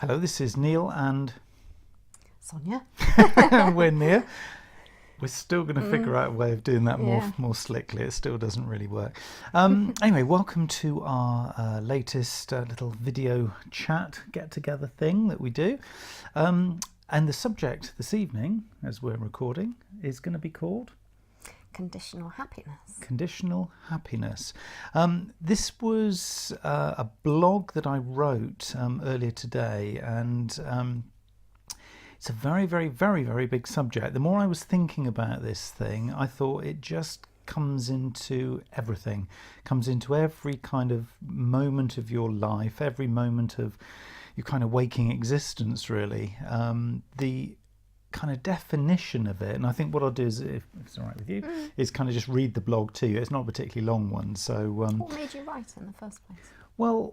Hello, this is Neil and Sonia. we're near. We're still going to figure out a way of doing that Yeah. more slickly. It still doesn't really work. Anyway, welcome to our latest little video chat get-together thing that we do. And the subject this evening, as we're recording, is going to be called Conditional happiness. Conditional happiness. This was a blog that I wrote earlier today, and it's a very, very, very, very big subject. The more I was thinking about this thing, I thought it just comes into everything, comes into every kind of moment of your life, every moment of your kind of waking existence, really. The kind of definition of it, and I think what I'll do is, if it's all right with you, is kind of just read the blog to you. It's not a particularly long one, so What made you write it in the first place? well,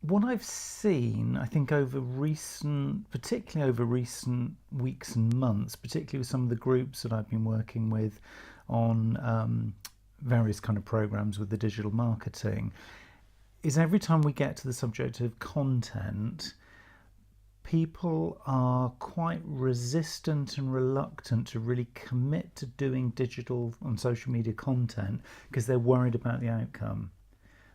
what I've seen, I think particularly over recent weeks and months, particularly with some of the groups that I've been working with on various kind of programs with the digital marketing, is every time we get to the subject of content, people are quite resistant and reluctant to really commit to doing digital and social media content because they're worried about the outcome.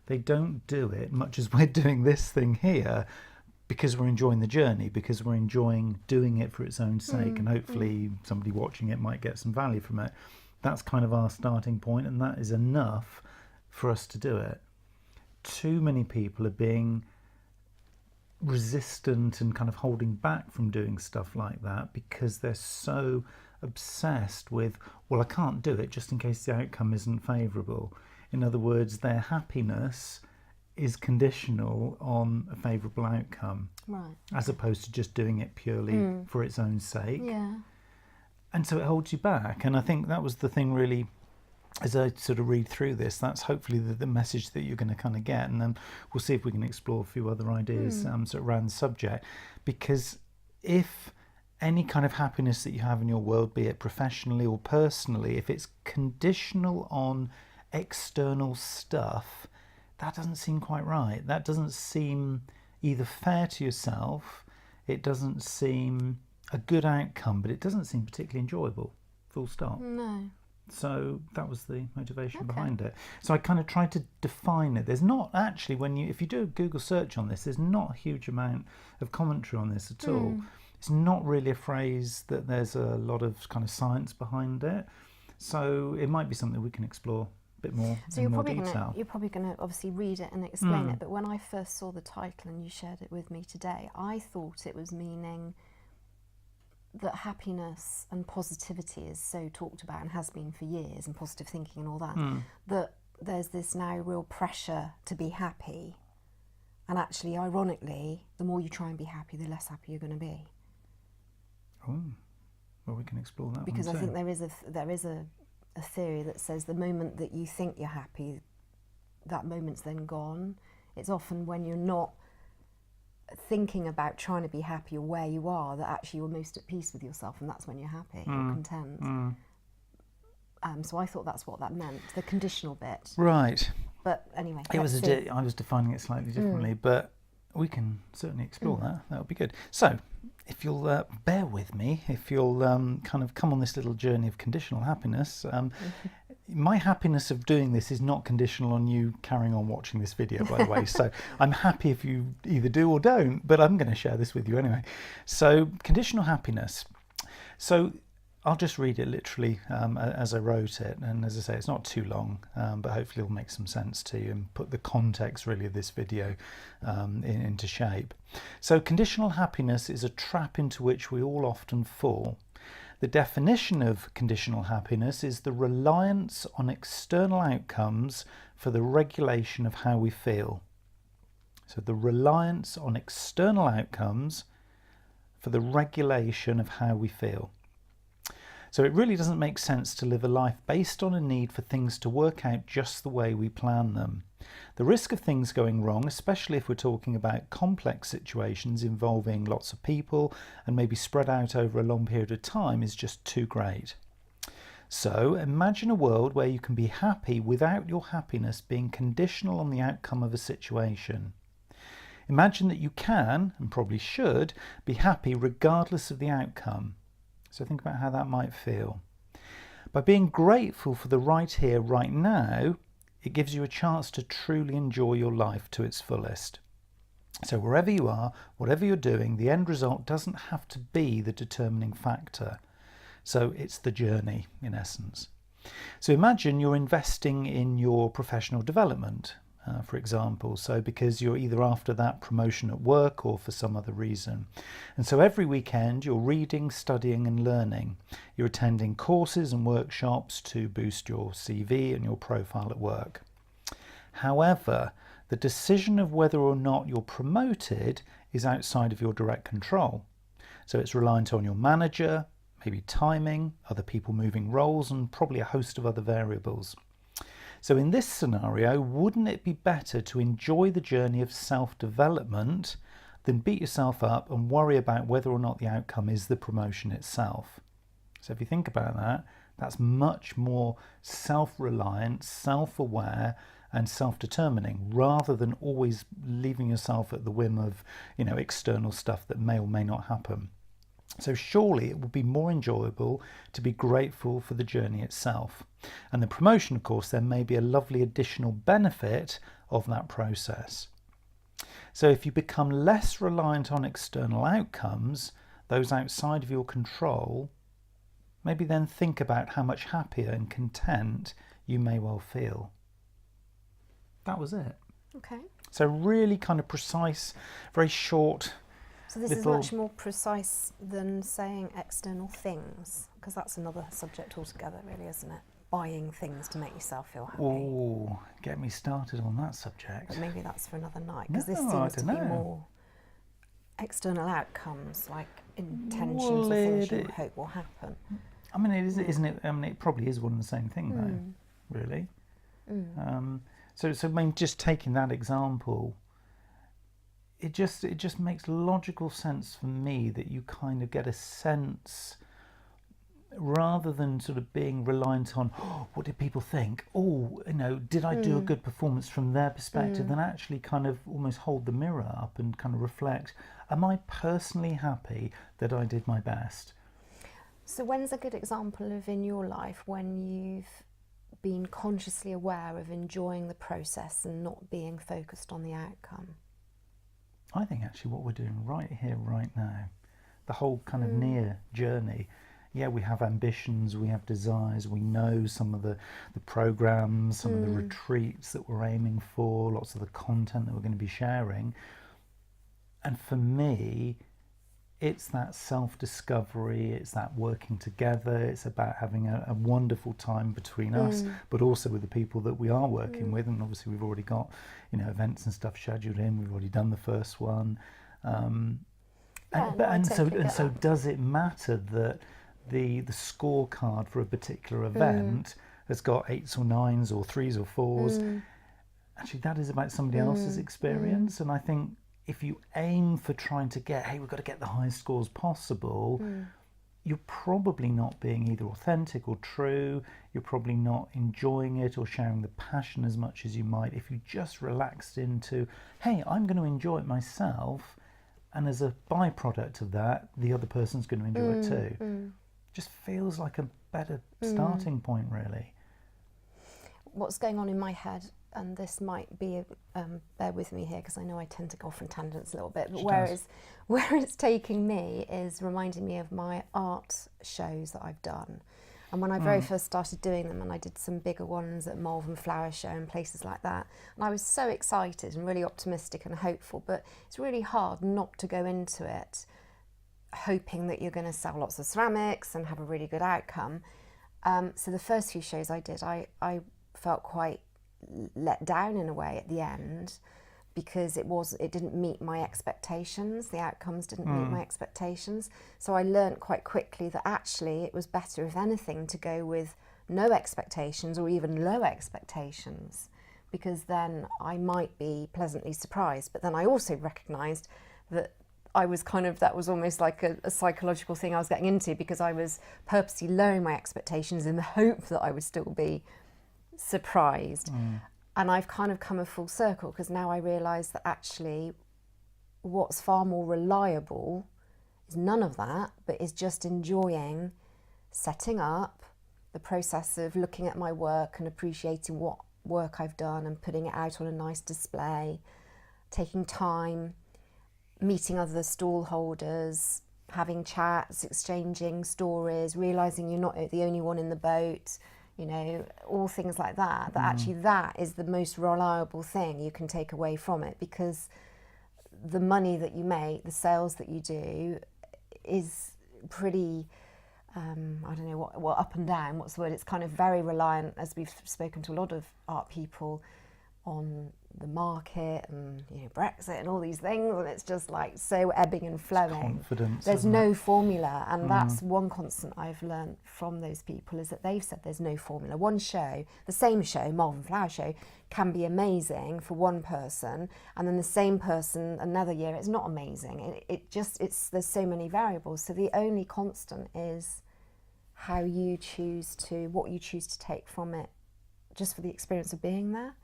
They don't do it, much as we're doing this thing here, because we're enjoying the journey, because we're enjoying doing it for its own sake, and hopefully somebody watching it might get some value from it. That's kind of our starting point, and that is enough for us to do it. Too many people are being resistant and kind of holding back from doing stuff like that because they're so obsessed with, well, I can't do it just in case the outcome isn't favourable. In other words, their happiness is conditional on a favourable outcome, Right. as opposed to just doing it purely for its own sake. Yeah. And so it holds you back. And I think that was the thing, really, as I sort of read through this, that's hopefully the message that you're going to kind of get. And then we'll see if we can explore a few other ideas sort of around the subject. Because if any kind of happiness that you have in your world, be it professionally or personally, if it's conditional on external stuff, that doesn't seem quite right. That doesn't seem either fair to yourself, it doesn't seem a good outcome, but it doesn't seem particularly enjoyable, full stop. No. So that was the motivation Okay. behind it. So I kind of tried to define it. There's not actually, if you do a Google search on this, there's not a huge amount of commentary on this at all. It's not really a phrase that there's a lot of kind of science behind it. So it might be something we can explore a bit more So in more detail. you're probably gonna obviously read it and explain it. But when I first saw the title and you shared it with me today, I thought it was meaning that happiness and positivity is so talked about and has been for years, and positive thinking and all that, that there's this now real pressure to be happy. And actually, ironically, the more you try and be happy, the less happy you're going to be. Oh, well, we can explore that Because one I too. think there is a theory that says the moment that you think you're happy, that moment's then gone. It's often when you're not thinking about trying to be happy or where you are that actually you're most at peace with yourself, and that's when you're happy or content. So I thought that's what that meant, the conditional bit. Right. But anyway, I let's see. was defining it slightly differently, but we can certainly explore that. That would be good. So, if you'll bear with me, if you'll kind of come on this little journey of conditional happiness, my happiness of doing this is not conditional on you carrying on watching this video, by the way. So I'm happy if you either do or don't, but I'm going to share this with you anyway. So, conditional happiness. So I'll just read it literally as I wrote it, and as I say, it's not too long, but hopefully it'll make some sense to you and put the context really of this video into shape. So conditional happiness is a trap into which we all often fall. The definition of conditional happiness is the reliance on external outcomes for the regulation of how we feel. So the reliance on external outcomes for the regulation of how we feel. So it really doesn't make sense to live a life based on a need for things to work out just the way we plan them. The risk of things going wrong, especially if we're talking about complex situations involving lots of people and maybe spread out over a long period of time, is just too great. So imagine a world where you can be happy without your happiness being conditional on the outcome of a situation. Imagine that you can, and probably should, be happy regardless of the outcome. So think about how that might feel. By being grateful for the right here, right now, it gives you a chance to truly enjoy your life to its fullest. So wherever you are, whatever you're doing, the end result doesn't have to be the determining factor. So it's the journey, in essence. So imagine you're investing in your professional development, for example, so because you're either after that promotion at work or for some other reason. And so every weekend you're reading, studying and learning. You're attending courses and workshops to boost your CV and your profile at work. However, the decision of whether or not you're promoted is outside of your direct control. So it's reliant on your manager, maybe timing, other people moving roles, and probably a host of other variables. So in this scenario, wouldn't it be better to enjoy the journey of self-development than beat yourself up and worry about whether or not the outcome is the promotion itself? So if you think about that, that's much more self-reliant, self-aware and self-determining, rather than always leaving yourself at the whim of, external stuff that may or may not happen. So surely it would be more enjoyable to be grateful for the journey itself. And the promotion, of course, then may be a lovely additional benefit of that process. So if you become less reliant on external outcomes, those outside of your control, maybe then think about how much happier and content you may well feel. That was it. Okay. So really kind of precise, very short. So this is much more precise than saying external things, because that's another subject altogether, really, isn't it? Buying things to make yourself feel happy. Oh, get me started on that subject. But maybe that's for another night, because No, this seems to be know. more external outcomes, like intentions or things you hope will happen. I mean, isn't it? I mean, it probably is one and the same thing, though. Really. So I mean, just taking that example, it just makes logical sense for me that you kind of get a sense, rather than sort of being reliant on, what did people think? Did I do a good performance from their perspective? Then actually kind of almost hold the mirror up and kind of reflect, am I personally happy that I did my best? So when's a good example of in your life when you've been consciously aware of enjoying the process and not being focused on the outcome? I think actually what we're doing right here, right now, the whole kind of near journey. Yeah, we have ambitions, we have desires, we know some of the programs, some of the retreats that we're aiming for, lots of the content that we're going to be sharing. And for me, it's that self-discovery, it's that working together, it's about having a wonderful time between us, but also with the people that we are working with. And obviously we've already got, events and stuff scheduled in, we've already done the first one. So does it matter that the scorecard for a particular event has got 8s or 9s or 3s or 4s? Actually, that is about somebody else's experience. And I think if you aim for trying to get, we've got to get the highest scores possible, you're probably not being either authentic or true. You're probably not enjoying it or sharing the passion as much as you might if you just relaxed into, hey, I'm going to enjoy it myself, and as a byproduct of that, the other person's going to enjoy it too. Just feels like a better starting point, really. What's going on in my head, and this might be, bear with me here because I know I tend to go off on tangents a little bit, but where it's taking me is reminding me of my art shows that I've done. And when I very first started doing them, and I did some bigger ones at Malvern Flower Show and places like that, and I was so excited and really optimistic and hopeful, but it's really hard not to go into it hoping that you're going to sell lots of ceramics and have a really good outcome. So the first few shows I did, I felt quite let down in a way at the end, because it didn't meet my expectations. The outcomes didn't meet my expectations. So I learnt quite quickly that actually it was better, if anything, to go with no expectations or even low expectations, because then I might be pleasantly surprised. But then I also recognised that I was kind of, that was almost like a psychological thing I was getting into, because I was purposely lowering my expectations in the hope that I would still be surprised. And I've kind of come a full circle, because now I realise that actually what's far more reliable is none of that, but is just enjoying setting up, the process of looking at my work and appreciating what work I've done and putting it out on a nice display, taking time, meeting other stall holders, having chats, exchanging stories, realising you're not the only one in the boat, you know, all things like that, that actually that is the most reliable thing you can take away from it, because the money that you make, the sales that you do is pretty, I don't know what up and down, what's the word? It's kind of very reliant, as we've spoken to a lot of art people, on the market and, you know, Brexit and all these things, and it's just like so ebbing and flowing. Confidence. There's no formula, and that's one constant I've learned from those people, is that they've said there's no formula. One show, the same show, Malvern Flower Show, can be amazing for one person, and then the same person another year it's not amazing. There's so many variables. So the only constant is how you choose to, what you choose to take from it, just for the experience of being there.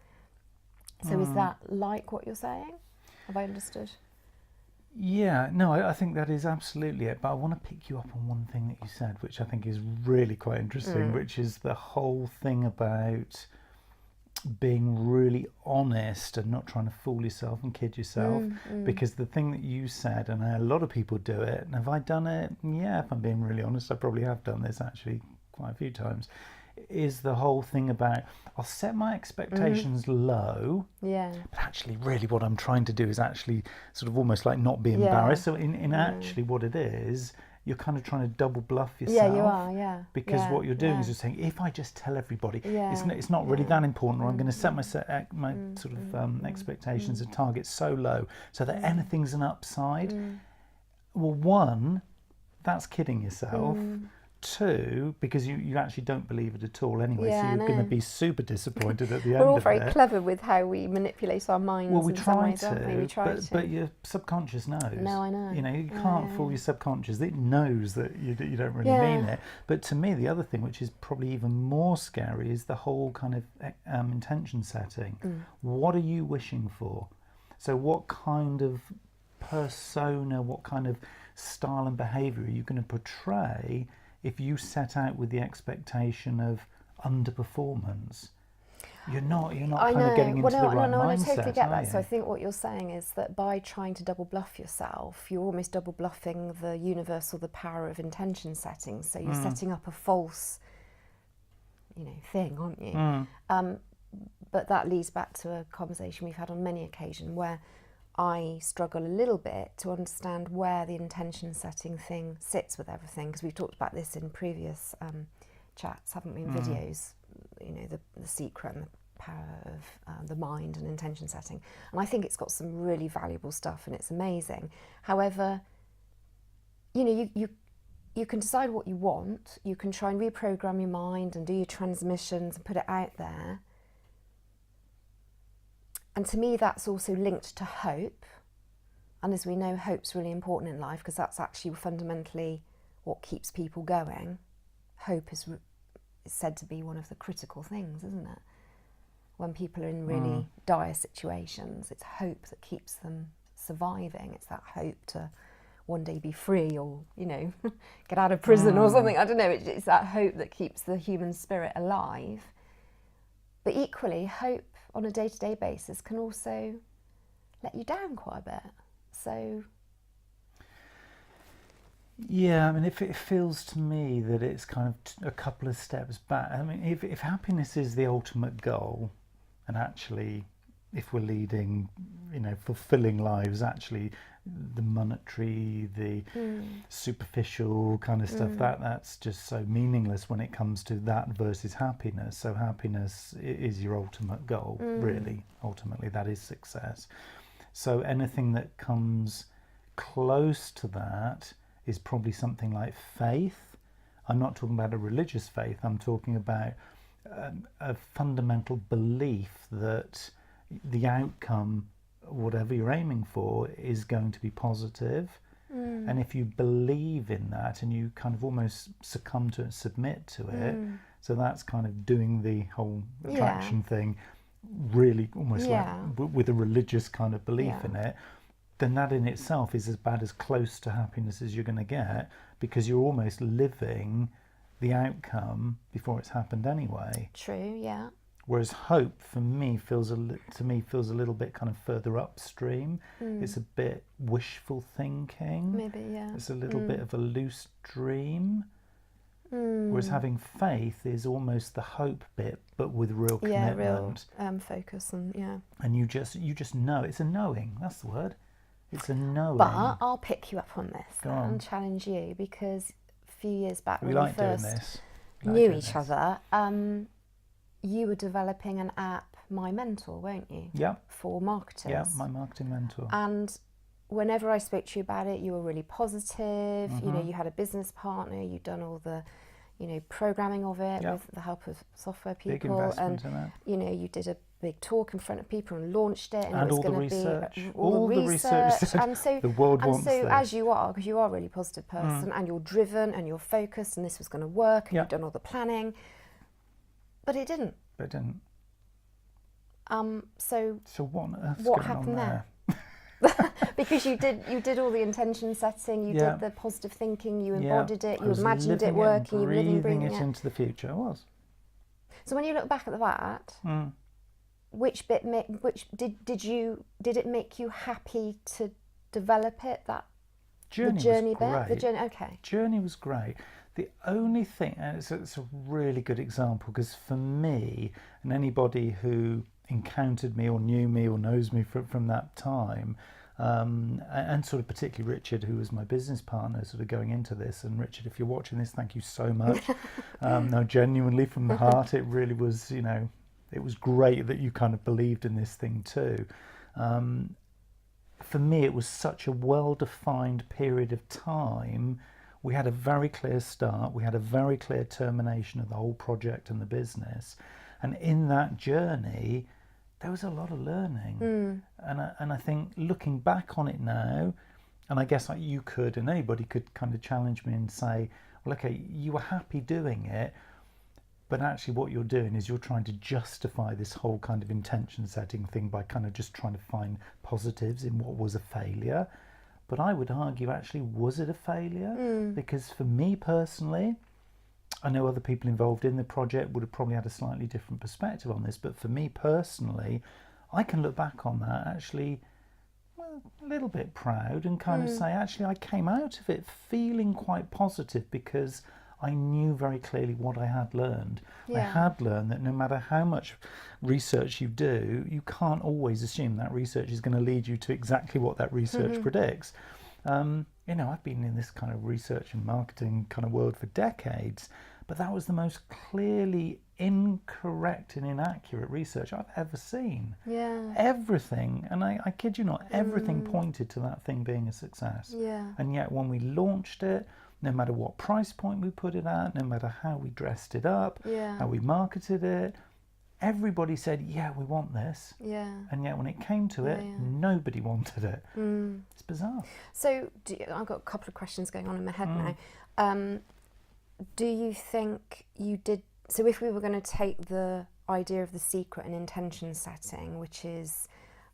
So is that like what you're saying? Have I understood? Yeah, no, I think that is absolutely it. But I want to pick you up on one thing that you said, which I think is really quite interesting, which is the whole thing about being really honest and not trying to fool yourself and kid yourself. Because the thing that you said, and a lot of people do it, and have I done it? Yeah, if I'm being really honest, I probably have done this actually quite a few times, is the whole thing about, I'll set my expectations low, but actually really what I'm trying to do is actually sort of almost like not be embarrassed. So in actually what it is, you're kind of trying to double bluff yourself. Yeah, you are, Because what you're doing is you're saying, if I just tell everybody, it's not really that important, or I'm going to set my sort of expectations and targets so low so that anything's an upside. Well, one, that's kidding yourself. Two, because you actually don't believe it at all anyway, so you're going to be super disappointed at the end of it. We're all very clever with how we manipulate our minds. Well, we try to, aren't we? We try to. But your subconscious knows. No, I know. You know, you can't fool your subconscious. It knows that you don't really mean it. But to me, the other thing, which is probably even more scary, is the whole kind of intention setting. What are you wishing for? So what kind of persona, what kind of style and behaviour are you going to portray if you set out with the expectation of underperformance? You're not kind of getting into the right mindset. I totally get that. So I think what you're saying is that by trying to double bluff yourself, you're almost double bluffing the universe or the power of intention setting. So you're setting up a false, thing, aren't you? But that leads back to a conversation we've had on many occasions where I struggle a little bit to understand where the intention setting thing sits with everything, because we've talked about this in previous chats, haven't we, in videos, the secret and the power of the mind and intention setting. And I think it's got some really valuable stuff and it's amazing. However, you can decide what you want, you can try and reprogram your mind and do your transmissions and put it out there. And to me, that's also linked to hope. And as we know, hope's really important in life, because that's actually fundamentally what keeps people going. Hope is said to be one of the critical things, isn't it? When people are in really dire situations, it's hope that keeps them surviving. It's that hope to one day be free, or, get out of prison or something. I don't know. It's that hope that keeps the human spirit alive. But equally, hope on a day-to-day basis can also let you down quite a bit. So yeah, I mean, if it feels to me that it's kind of a couple of steps back. I mean, if happiness is the ultimate goal, and actually if we're leading, fulfilling lives, actually the monetary, the superficial kind of stuff, that's just so meaningless when it comes to that versus happiness. So happiness is your ultimate goal, really. Ultimately, that is success. So anything that comes close to that is probably something like faith. I'm not talking about a religious faith. I'm talking about a fundamental belief that the outcome whatever you're aiming for is going to be positive. And if you believe in that and you kind of almost succumb to it, submit to it, so that's kind of doing the whole attraction thing really almost like with a religious kind of belief in it, then that in itself is about as close to happiness as you're going to get, because you're almost living the outcome before it's happened anyway. True, yeah. Whereas hope for me feels a little bit kind of further upstream. It's a bit wishful thinking. Maybe, yeah. It's a little bit of a loose dream. Whereas having faith is almost the hope bit, but with real commitment. Yeah, real focus and And you just know. It's a knowing. That's the word. It's a knowing. But I'll pick you up on this and on. challenge you, because a few years back We when like we doing first this. knew each other, you were developing an app, My Mentor, weren't you? Yeah. For marketers. Yeah, my marketing mentor. And whenever I spoke to you about it, you were really positive. You know, you had a business partner. You'd done all the, programming of it with the help of software people. Big investment in it. You know, you did a big talk in front of people and launched it, and it was all the going to research. be all the research. And so the world wants so this. as you are, because you are a really positive person, and you're driven and you're focused, and this was going to work, and you've done all the planning, but it didn't. It didn't. So what on earth's what going happened on there? because you did all the intention setting, you did the positive thinking, you embodied it, you imagined it working, you were living, breathing it into the future. I was. So when you look back at that, which bit did it make you happy to develop it? That journey the journey was bit, great. the journey. Okay. Journey was great. The only thing, and it's a really good example, because for me and anybody who encountered me or knew me or knows me from that time, and sort of particularly Richard, who was my business partner, sort of going into this. And Richard, if you're watching this, thank you so much. No, genuinely from the heart, it really was. It was great that you kind of believed in this thing too. For me, it was such a well-defined period of time. We had a very clear start. We had a very clear termination of the whole project and the business. And in that journey, there was a lot of learning. And I think looking back on it now, and I guess like you could, and anybody could kind of challenge me and say, well, okay, you were happy doing it, but actually what you're doing is you're trying to justify this whole kind of intention setting thing by kind of just trying to find positives in what was a failure. But I would argue, actually, was it a failure? Because for me personally, I know other people involved in the project would have probably had a slightly different perspective on this, but for me personally, I can look back on that actually a little bit proud and kind of say, actually, I came out of it feeling quite positive, because I knew very clearly what I had learned. I had learned that no matter how much research you do, you can't always assume that research is going to lead you to exactly what that research predicts. I've been in this kind of research and marketing kind of world for decades, but that was the most clearly incorrect and inaccurate research I've ever seen. Yeah. Everything, and I kid you not, everything pointed to that thing being a success. Yeah. And yet when we launched it, no matter what price point we put it at, no matter how we dressed it up, how we marketed it, everybody said, yeah, we want this. Yeah. And yet when it came to it, nobody wanted it. It's bizarre. So I've got a couple of questions going on in my head now. Do you think you did... So if we were going to take the idea of The Secret and intention setting, which is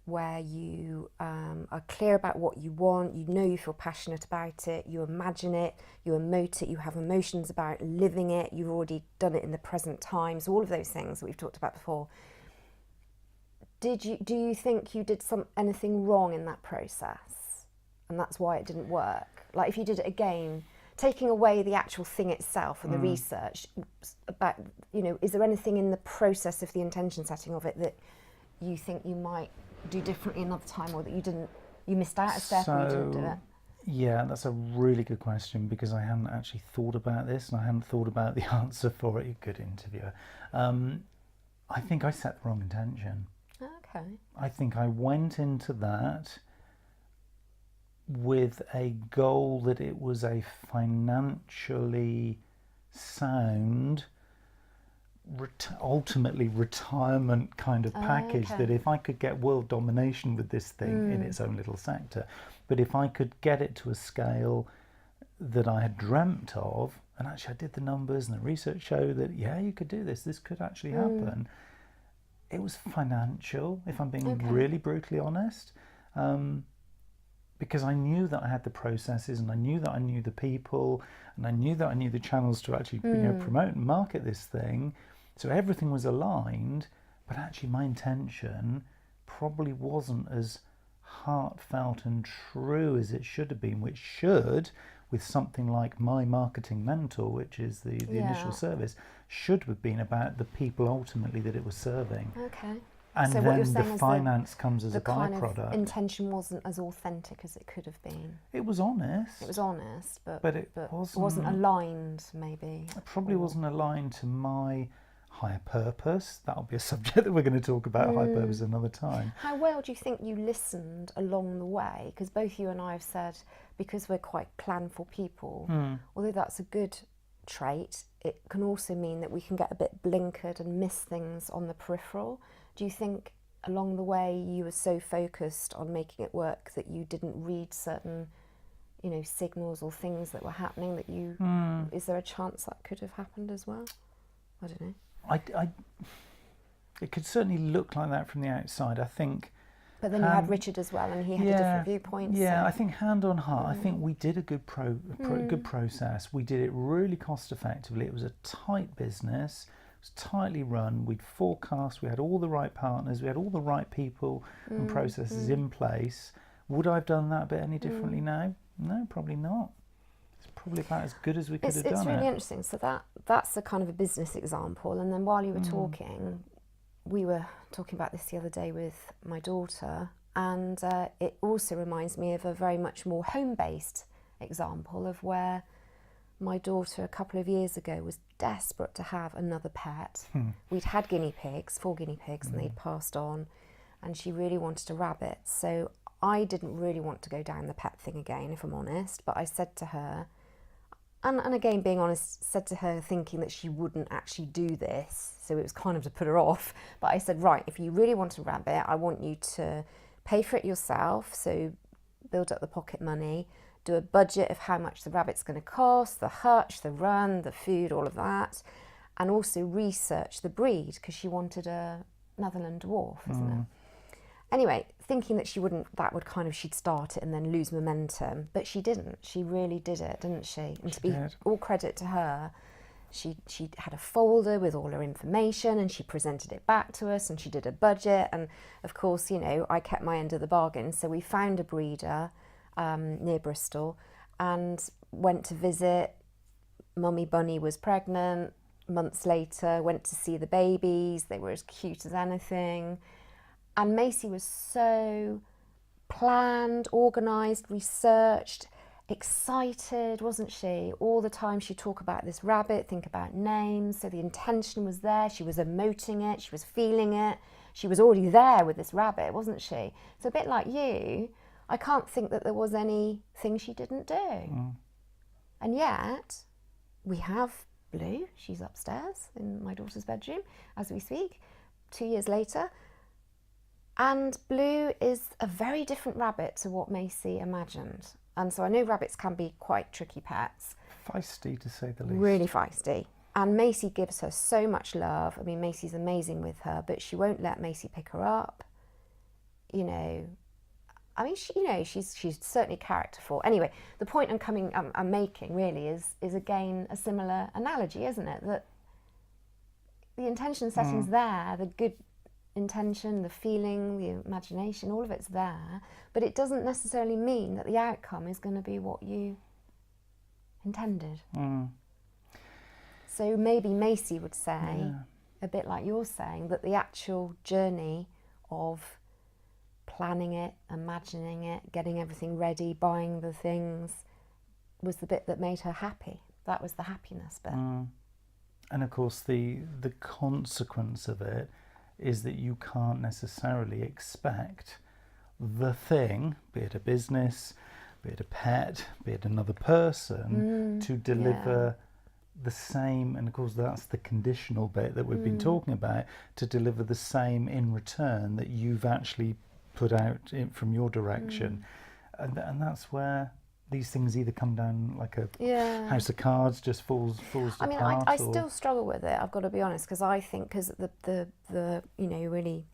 where you are clear about what you want, you feel passionate about it, you imagine it, you emote it, you have emotions about living it, you've already done it in the present times, all of those things that we've talked about before. Do you think you did anything wrong in that process, and that's why it didn't work? Like if you did it again, taking away the actual thing itself and the research about, is there anything in the process of the intention setting of it that you think you might do differently another time, or that you missed out a step and you didn't do it? Yeah, that's a really good question, because I hadn't actually thought about this, and I hadn't thought about the answer for it. Good interviewer. I think I set the wrong intention. Okay. I think I went into that with a goal that it was a financially sound ultimately retirement kind of package, okay. that if I could get world domination with this thing in its own little sector, but if I could get it to a scale that I had dreamt of, and actually I did the numbers and the research show that, yeah, you could do this could actually happen. It was financial, if I'm being really brutally honest, because I knew that I had the processes, and I knew that I knew the people, and I knew that I knew the channels to actually promote and market this thing. So everything was aligned, but actually my intention probably wasn't as heartfelt and true as it should have been, which should, with something like My Marketing Mentor, which is the initial service, should have been about the people ultimately that it was serving. Okay. And So then what you're saying the is finance comes as the a kind byproduct. of intention wasn't as authentic as it could have been. It was honest. It was honest, but it wasn't aligned, maybe. It probably wasn't aligned to my higher purpose. That'll be a subject that we're going to talk about, higher purpose, another time. How well do you think you listened along the way? Because both you and I have said, because we're quite planful people, although that's a good trait, it can also mean that we can get a bit blinkered and miss things on the peripheral. Do you think along the way you were so focused on making it work that you didn't read certain, signals or things that were happening that you... Is there a chance that could have happened as well? I don't know. It could certainly look like that from the outside, I think. But then you had Richard as well, and he had a different viewpoint. Yeah, so. I think hand on heart, I think we did a good good process. We did it really cost effectively. It was a tight business. It was tightly run. We'd forecast. We had all the right partners. We had all the right people and processes in place. Would I have done that bit any differently now? No, probably not. It's probably about as good as we could have done it. It's really interesting. So that's a kind of a business example. And then while you were talking, we were talking about this the other day with my daughter, and it also reminds me of a very much more home-based example of where my daughter a couple of years ago was desperate to have another pet. We'd had 4 guinea pigs, and they'd passed on, and she really wanted a rabbit. So I didn't really want to go down the pet thing again, if I'm honest, but I said to her, and again, being honest, said to her thinking that she wouldn't actually do this, so it was kind of to put her off, but I said, right, if you really want a rabbit, I want you to pay for it yourself, so build up the pocket money, do a budget of how much the rabbit's going to cost, the hutch, the run, the food, all of that, and also research the breed, because she wanted a Netherland dwarf, isn't it? Anyway, thinking that she'd start it and then lose momentum, but she didn't. She really did it, didn't she? And to be all credit to her, she had a folder with all her information, and she presented it back to us, and she did a budget, and of course, I kept my end of the bargain. So we found a breeder near Bristol and went to visit. Mummy Bunny was pregnant. Months later, went to see the babies. They were as cute as anything. And Macy was so planned, organised, researched, excited, wasn't she? All the time she'd talk about this rabbit, think about names. So the intention was there. She was emoting it. She was feeling it. She was already there with this rabbit, wasn't she? So a bit like you, I can't think that there was anything she didn't do. And yet, we have Blue. She's upstairs in my daughter's bedroom as we speak, 2 years later. And Blue is a very different rabbit to what Macy imagined. And so I know rabbits can be quite tricky pets. Feisty, to say the least. Really feisty. And Macy gives her so much love. I mean, Macy's amazing with her, but she won't let Macy pick her up. I mean, she's certainly characterful. Anyway, the point I'm making really is again a similar analogy, isn't it? That the intention setting's there, the good intention, the feeling, the imagination, all of it's there, but it doesn't necessarily mean that the outcome is going to be what you intended. So maybe Macy would say, a bit like you're saying, that the actual journey of planning it, imagining it, getting everything ready, buying the things, was the bit that made her happy. That was the happiness bit. And of course the consequence of it is that you can't necessarily expect the thing, be it a business, be it a pet, be it another person, to deliver the same, and of course that's the conditional bit that we've been talking about, to deliver the same in return that you've actually put out from your direction. And that's where these things either come down like a house of cards, just falls I mean, apart. I still struggle with it, I've got to be honest, because I think, because the you know, really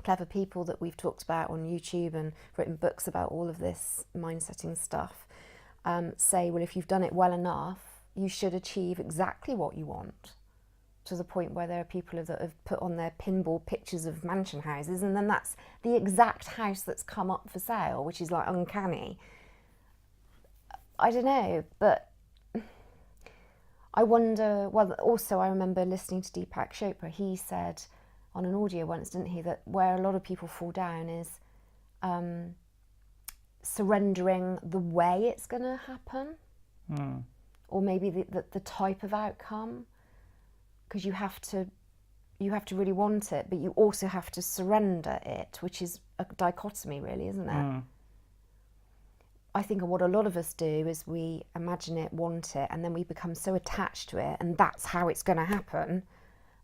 clever people that we've talked about on YouTube and written books about all of this mind-setting stuff, say, well, if you've done it well enough, you should achieve exactly what you want, to the point where there are people that have put on their pinball pictures of mansion houses, and then that's the exact house that's come up for sale, which is like uncanny. I don't know, but I wonder, well, also I remember listening to Deepak Chopra. He said on an audio once, didn't he, that where a lot of people fall down is surrendering the way it's going to happen, or maybe the type of outcome, because you have to really want it, but you also have to surrender it, which is a dichotomy, really, isn't it? I think what a lot of us do is we imagine it, want it, and then we become so attached to it, and that's how it's going to happen,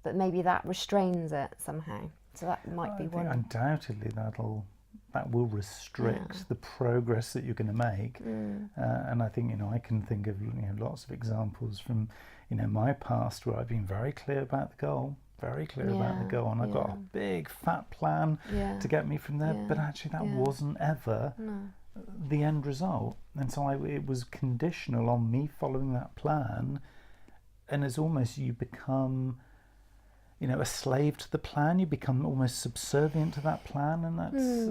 that maybe that restrains it somehow. So that might be one. Undoubtedly, that will restrict the progress that you're going to make. And I think, you know, I can think of, you know, lots of examples from, you know, my past where I've been very clear about the goal, and I've got a big fat plan to get me from there, but actually that wasn't ever the end result. And so it was conditional on me following that plan, and it's almost, you become, you know, a slave to the plan. You become almost subservient to that plan, and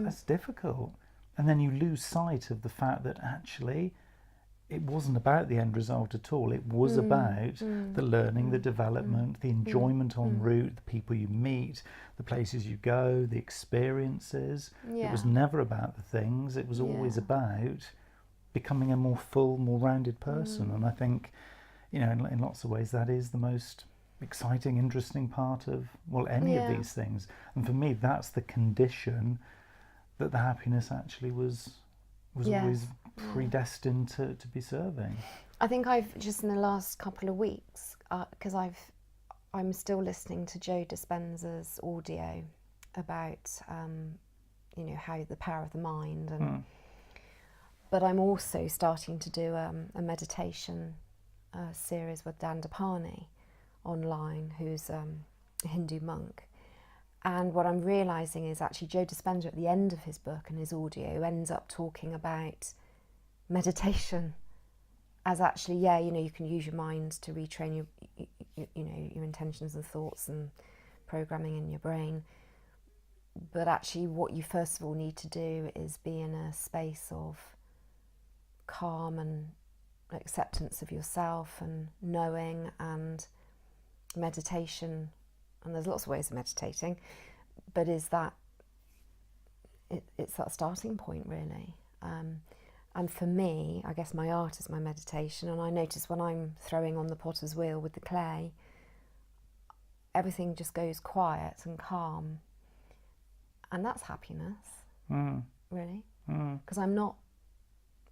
that's difficult. And then you lose sight of the fact that actually it wasn't about the end result at all. It was about the learning, the development, the enjoyment en route, the people you meet, the places you go, the experiences. It was never about the things. It was always about becoming a more full, more rounded person. And I think, you know, in lots of ways, that is the most exciting, interesting part of, well, any of these things. And for me, that's the condition that the happiness actually was always predestined to be serving. I think I've just, in the last couple of weeks, because I'm still listening to Joe Dispenza's audio about you know, how the power of the mind, and but I'm also starting to do a meditation series with Dandapani online, who's a Hindu monk. And what I'm realising is actually Joe Dispenza, at the end of his book and his audio, ends up talking about meditation as actually, you know, you can use your mind to retrain your you know, your intentions and thoughts and programming in your brain. But actually what you first of all need to do is be in a space of calm and acceptance of yourself and knowing and meditation. And there's lots of ways of meditating, but it's that starting point, really. And for me, I guess my art is my meditation, and I notice when I'm throwing on the potter's wheel with the clay, everything just goes quiet and calm, and that's happiness, really. Because I'm not.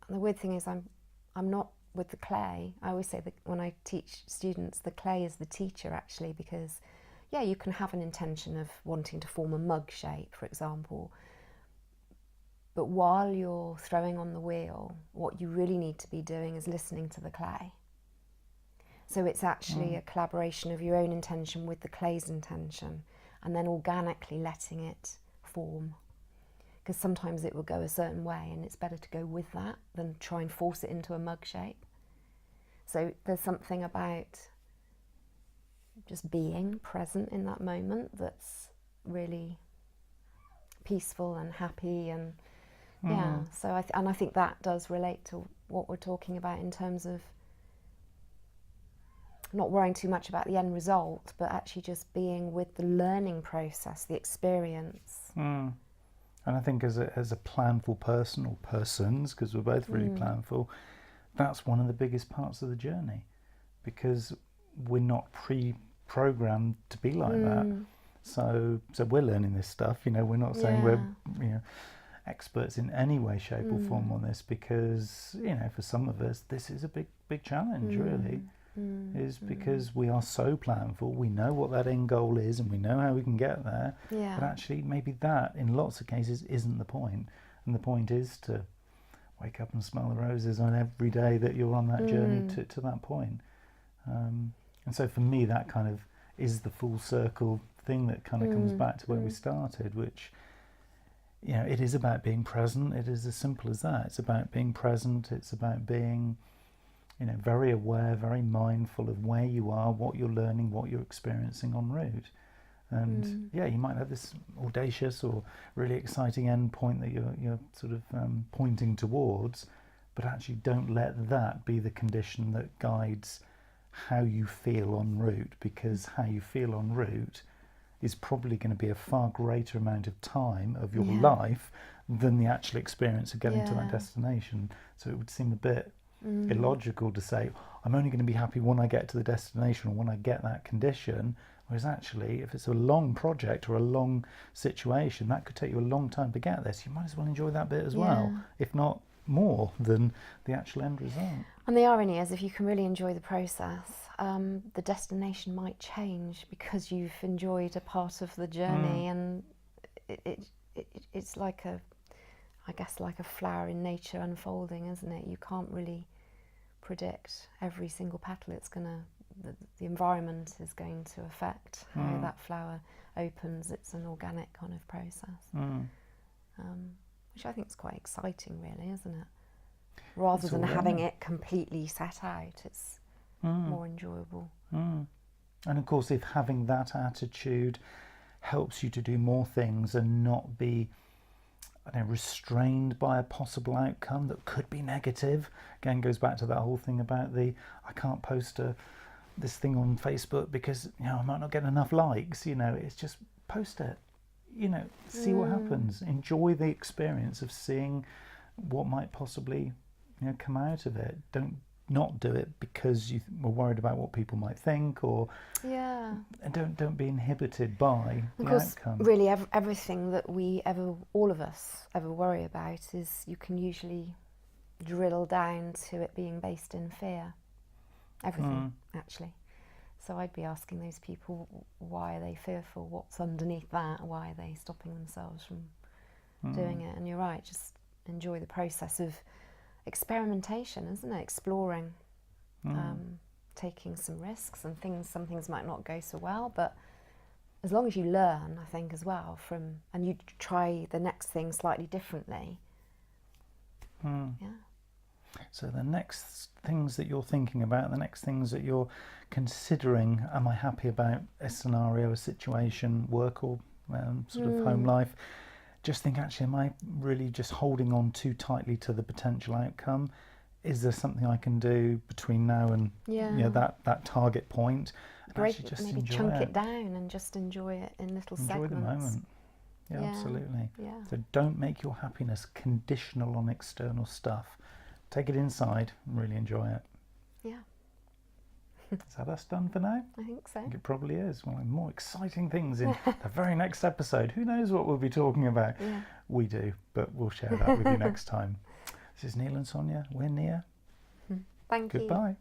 The weird thing is, I'm not with the clay. I always say that when I teach students, the clay is the teacher, actually, because you can have an intention of wanting to form a mug shape, for example, but while you're throwing on the wheel, what you really need to be doing is listening to the clay. So it's actually a collaboration of your own intention with the clay's intention, and then organically letting it form. Because sometimes it will go a certain way, and it's better to go with that than try and force it into a mug shape. So there's something about just being present in that moment that's really peaceful and happy, and so I think that does relate to what we're talking about in terms of not worrying too much about the end result, but actually just being with the learning process, the experience. And I think as a planful person, or persons, because we're both really planful, that's one of the biggest parts of the journey, because we're not pre-programmed to be like that. So we're learning this stuff. You know, we're not saying we're experts in any way, shape or form on this, because, you know, for some of us this is a big challenge, really. is because we are so planful, we know what that end goal is and we know how we can get there, Yeah. but actually maybe that in lots of cases isn't the point. And the point is to wake up and smell the roses on every day that you're on that journey to that point. And so for me, that kind of is the full circle thing that kind of comes back to where we started, which, you know, it is about being present. It is as simple as that. It's about being present. It's about being, you know, very aware, very mindful of where you are, what you're learning, what you're experiencing en route. And yeah, you might have this audacious or really exciting end point that you're sort of pointing towards, but actually don't let that be the condition that guides how you feel en route, because how you feel en route is probably going to be a far greater amount of time of your life than the actual experience of getting to that destination. So it would seem a bit illogical to say, I'm only going to be happy when I get to the destination or when I get that condition. Whereas actually, if it's a long project or a long situation, that could take you a long time to get there. So you might as well enjoy that bit as well, if not more than the actual end result. And the irony is, if you can really enjoy the process, the destination might change because you've enjoyed a part of the journey, and it's like I guess like a flower in nature unfolding, isn't it? You can't really predict every single petal. It's the environment is going to affect how that flower opens. It's an organic kind of process, which I think is quite exciting, really, isn't it? Rather than having it completely set out, it's more enjoyable. And of course, if having that attitude helps you to do more things and not be, I don't know, restrained by a possible outcome that could be negative, again goes back to that whole thing about I can't post this thing on Facebook because, you know, I might not get enough likes. You know, it's just post it, you know, see what happens, enjoy the experience of seeing what might possibly, you know, come out of it. Don't not do it because you were worried about what people might think, or and don't be inhibited by the outcome. Really, everything that all of us ever worry about is, you can usually drill down to it being based in fear. Everything, actually. So I'd be asking those people, why are they fearful? What's underneath that? Why are they stopping themselves from doing it? And you're right, just enjoy the process of experimentation, isn't it? Exploring, taking some risks, and some things might not go so well, but as long as you learn, I think, as well and you try the next thing slightly differently. So the next things that you're thinking about, the next things that you're considering, am I happy about a scenario, a situation, work, or sort of home life? Just think, actually, am I really just holding on too tightly to the potential outcome? Is there something I can do between now and you know, that target point? Maybe chunk it down and just enjoy it in little segments. Enjoy the moment. Yeah, absolutely. Yeah. So don't make your happiness conditional on external stuff. Take it inside and really enjoy it. Yeah. Is that us done for now? I think so. I think it probably is. Well, more exciting things in the very next episode. Who knows what we'll be talking about? Yeah. We do, but we'll share that with you next time. This is Neil and Sonia. We're Nia. Thank you. Goodbye.